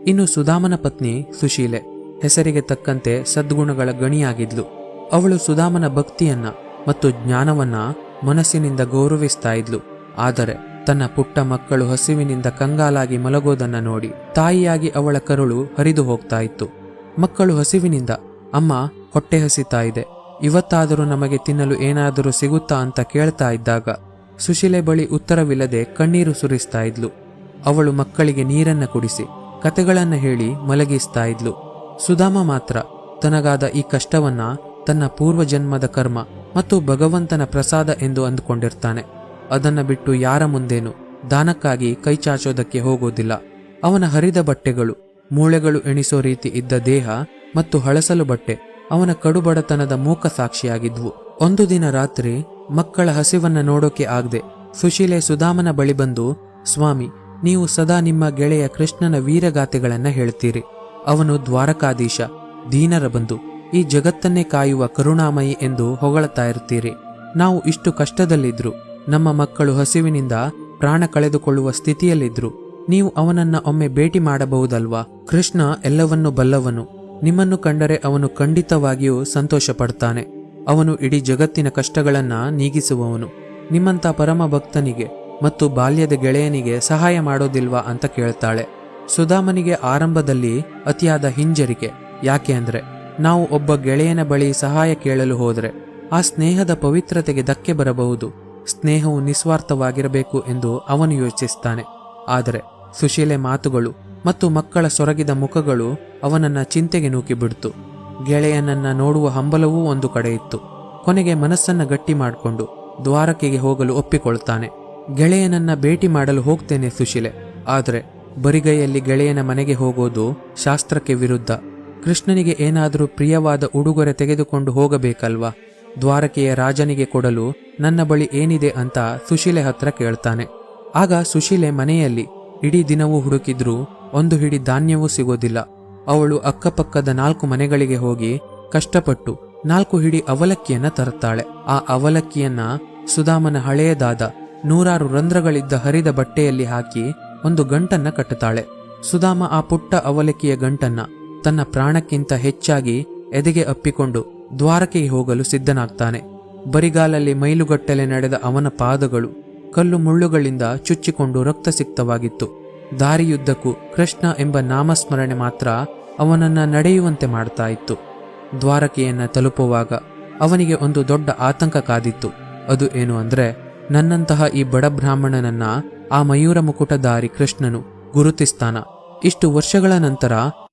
ಇನ್ನು ಸುಧಾಮನ ಪತ್ನಿ ಸುಶೀಲೆ ಹೆಸರಿಗೆ ತಕ್ಕಂತೆ ಸದ್ಗುಣಗಳ ಗಣಿಯಾಗಿದ್ಲು. ಅವಳು ಸುಧಾಮನ ಭಕ್ತಿಯನ್ನ ಮತ್ತು ಜ್ಞಾನವನ್ನ ಮನಸ್ಸಿನಿಂದ ಗೌರವಿಸ್ತಾ ಇದ್ಲು. ಆದರೆ ತನ್ನ ಪುಟ್ಟ ಮಕ್ಕಳು ಹಸಿವಿನಿಂದ ಕಂಗಾಲಾಗಿ ಮಲಗೋದನ್ನ ನೋಡಿ ತಾಯಿಯಾಗಿ ಅವಳ ಕರುಳು ಹರಿದು ಹೋಗ್ತಾ ಇತ್ತು. ಮಕ್ಕಳು ಹಸಿವಿನಿಂದ, ಅಮ್ಮ ಹೊಟ್ಟೆ ಹಸಿತಾ ಇದೆ, ಇವತ್ತಾದರೂ ನಮಗೆ ತಿನ್ನಲು ಏನಾದರೂ ಸಿಗುತ್ತಾ ಅಂತ ಕೇಳ್ತಾ ಇದ್ದಾಗ ಸುಶೀಲೆ ಬಳಿ ಉತ್ತರವಿಲ್ಲದೆ ಕಣ್ಣೀರು ಸುರಿಸ್ತಾ ಇದ್ಲು. ಅವಳು ಮಕ್ಕಳಿಗೆ ನೀರನ್ನ ಕುಡಿಸಿ ಕತೆಗಳನ್ನ ಹೇಳಿ ಮಲಗಿಸ್ತಾ ಇದ್ಲು. ಸುಧಾಮ ಮಾತ್ರ ತನಗಾದ ಈ ಕಷ್ಟವನ್ನ ತನ್ನ ಪೂರ್ವಜನ್ಮದ ಕರ್ಮ ಮತ್ತು ಭಗವಂತನ ಪ್ರಸಾದ ಎಂದು ಅಂದುಕೊಂಡಿರ್ತಾನೆ. ಅದನ್ನ ಬಿಟ್ಟು ಯಾರ ಮುಂದೇನು ದಾನಕ್ಕಾಗಿ ಕೈ ಚಾಚೋದಕ್ಕೆ ಹೋಗೋದಿಲ್ಲ. ಅವನ ಹರಿದ ಬಟ್ಟೆಗಳು, ಮೂಳೆಗಳು ಎಣಿಸೋ ರೀತಿ ಇದ್ದ ದೇಹ ಮತ್ತು ಹಳಸಲು ಬಟ್ಟೆ ಅವನ ಕಡುಬಡತನದ ಮೂಕ ಸಾಕ್ಷಿಯಾಗಿದ್ವು. ಒಂದು ದಿನ ರಾತ್ರಿ ಮಕ್ಕಳ ಹಸಿವನ್ನ ನೋಡೋಕೆ ಆಗದೆ ಸುಶೀಲೆ ಸುಧಾಮನ ಬಳಿ ಬಂದು, ಸ್ವಾಮಿ, ನೀವು ಸದಾ ನಿಮ್ಮ ಗೆಳೆಯ ಕೃಷ್ಣನ ವೀರಗಾಥೆಗಳನ್ನ ಹೇಳ್ತೀರಿ. ಅವನು ದ್ವಾರಕಾಧೀಶ, ದೀನರ ಬಂಧು, ಈ ಜಗತ್ತನ್ನೇ ಕಾಯುವ ಕರುಣಾಮಯಿ ಎಂದು ಹೊಗಳ್ತಾ ಇರ್ತೀರಿ. ನಾವು ಇಷ್ಟು ಕಷ್ಟದಲ್ಲಿದ್ರು, ನಮ್ಮ ಮಕ್ಕಳು ಹಸಿವಿನಿಂದ ಪ್ರಾಣ ಕಳೆದುಕೊಳ್ಳುವ ಸ್ಥಿತಿಯಲ್ಲಿದ್ರು, ನೀವು ಅವನನ್ನ ಒಮ್ಮೆ ಭೇಟಿ ಮಾಡಬಹುದಲ್ವಾ? ಕೃಷ್ಣ ಎಲ್ಲವನ್ನೂ ಬಲ್ಲವನು. ನಿಮ್ಮನ್ನು ಕಂಡರೆ ಅವನು ಖಂಡಿತವಾಗಿಯೂ ಸಂತೋಷ ಪಡ್ತಾನೆ. ಅವನು ಇಡೀ ಜಗತ್ತಿನ ಕಷ್ಟಗಳನ್ನ ನೀಗಿಸುವವನು. ನಿಮ್ಮಂತ ಪರಮ ಭಕ್ತನಿಗೆ ಮತ್ತು ಬಾಲ್ಯದ ಗೆಳೆಯನಿಗೆ ಸಹಾಯ ಮಾಡೋದಿಲ್ವಾ ಅಂತ ಕೇಳ್ತಾಳೆ. ಸುಧಾಮನಿಗೆ ಆರಂಭದಲ್ಲಿ ಅತಿಯಾದ ಹಿಂಜರಿಕೆ. ಯಾಕೆ ಅಂದ್ರೆ ನಾವು ಒಬ್ಬ ಗೆಳೆಯನ ಬಳಿ ಸಹಾಯ ಕೇಳಲು ಹೋದ್ರೆ ಆ ಸ್ನೇಹದ ಪವಿತ್ರತೆಗೆ ಧಕ್ಕೆ ಬರಬಹುದು. ಸ್ನೇಹವು ನಿಸ್ವಾರ್ಥವಾಗಿರಬೇಕು ಎಂದು ಅವನು ಯೋಚಿಸ್ತಾನೆ. ಆದರೆ ಸುಶೀಲೆ ಮಾತುಗಳು ಮತ್ತು ಮಕ್ಕಳ ಸೊರಗಿದ ಮುಖಗಳು ಅವನನ್ನ ಚಿಂತೆಗೆ ನೂಕಿಬಿಡ್ತು. ಗೆಳೆಯನನ್ನ ನೋಡುವ ಹಂಬಲವೂ ಒಂದು ಕಡೆ ಇತ್ತು. ಕೊನೆಗೆ ಮನಸ್ಸನ್ನ ಗಟ್ಟಿ ಮಾಡಿಕೊಂಡು ದ್ವಾರಕೆಗೆ ಹೋಗಲು ಒಪ್ಪಿಕೊಳ್ತಾನೆ. ಗೆಳೆಯನನ್ನ ಭೇಟಿ ಮಾಡಲು ಹೋಗ್ತೇನೆ ಸುಶೀಲೆ, ಆದರೆ ಬರಿಗೈಯಲ್ಲಿ ಗೆಳೆಯನ ಮನೆಗೆ ಹೋಗೋದು ಶಾಸ್ತ್ರಕ್ಕೆ ವಿರುದ್ಧ. ಕೃಷ್ಣನಿಗೆ ಏನಾದರೂ ಪ್ರಿಯವಾದ ಉಡುಗೊರೆ ತೆಗೆದುಕೊಂಡು ಹೋಗಬೇಕಲ್ವಾ? ದ್ವಾರಕೆಯ ರಾಜನಿಗೆ ಕೊಡಲು ನನ್ನ ಬಳಿ ಏನಿದೆ ಅಂತ ಸುಶೀಲೆ ಹತ್ರ ಕೇಳ್ತಾನೆ. ಆಗ ಸುಶೀಲೆ ಮನೆಯಲ್ಲಿ ಇಡೀ ದಿನವೂ ಹುಡುಕಿದ್ರೂ ಒಂದು ಹಿಡಿ ಧಾನ್ಯವೂ ಸಿಗೋದಿಲ್ಲ. ಅವಳು ಅಕ್ಕಪಕ್ಕದ 4 ಮನೆಗಳಿಗೆ ಹೋಗಿ ಕಷ್ಟಪಟ್ಟು 4 ಹಿಡಿ ಅವಲಕ್ಕಿಯನ್ನ ತರುತ್ತಾಳೆ. ಆ ಅವಲಕ್ಕಿಯನ್ನ ಸುಧಾಮನ ಹಳೆಯದಾದ 100 ರಂಧ್ರಗಳಿದ್ದ ಹರಿದ ಬಟ್ಟೆಯಲ್ಲಿ ಹಾಕಿ ಒಂದು ಗಂಟನ್ನ ಕಟ್ಟುತ್ತಾಳೆ. ಸುಧಾಮ ಆ ಪುಟ್ಟ ಅವಲಕ್ಕಿಯ ಗಂಟನ್ನ ತನ್ನ ಪ್ರಾಣಕ್ಕಿಂತ ಹೆಚ್ಚಾಗಿ ಎದೆಗೆ ಅಪ್ಪಿಕೊಂಡು ದ್ವಾರಕೆಗೆ ಹೋಗಲು ಸಿದ್ಧನಾಗ್ತಾನೆ. ಬರಿಗಾಲಲ್ಲಿ ಮೈಲುಗಟ್ಟಲೆ ನಡೆದ ಅವನ ಪಾದಗಳು ಕಲ್ಲು ಮುಳ್ಳುಗಳಿಂದ ಚುಚ್ಚಿಕೊಂಡು ರಕ್ತಸಿಕ್ತವಾಗಿತ್ತು. ದಾರಿಯುದ್ದಕ್ಕೂ ಕೃಷ್ಣ ಎಂಬ ನಾಮಸ್ಮರಣೆ ಮಾತ್ರ ಅವನನ್ನ ನಡೆಯುವಂತೆ ಮಾಡ್ತಾ ಇತ್ತು. ದ್ವಾರಕೆಯನ್ನ ತಲುಪುವಾಗ ಅವನಿಗೆ ಒಂದು ದೊಡ್ಡ ಆತಂಕ ಕಾದಿತ್ತು. ಅದು ಏನು ಅಂದ್ರೆ, ನನ್ನಂತಹ ಈ ಬಡ ಬ್ರಾಹ್ಮಣನನ್ನ ಆ ಮಯೂರ ಮುಕುಟಧಾರಿ ಕೃಷ್ಣನು ಗುರುತಿಸ್ತಾನ? ಇಷ್ಟು ವರ್ಷಗಳ ನಂತರ